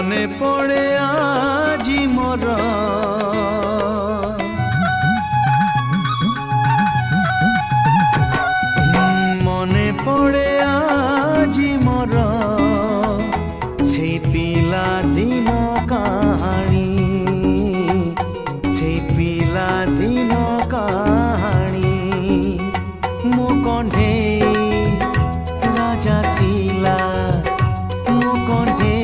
মনে পড়ে আজি মোর মনে পড়ে আজি মোর সেই পিলা দিন কাহানী সেই পিলা দিন কাহানী মো কণ্ঠেই রাজা থিলা মো কণ্ঠেই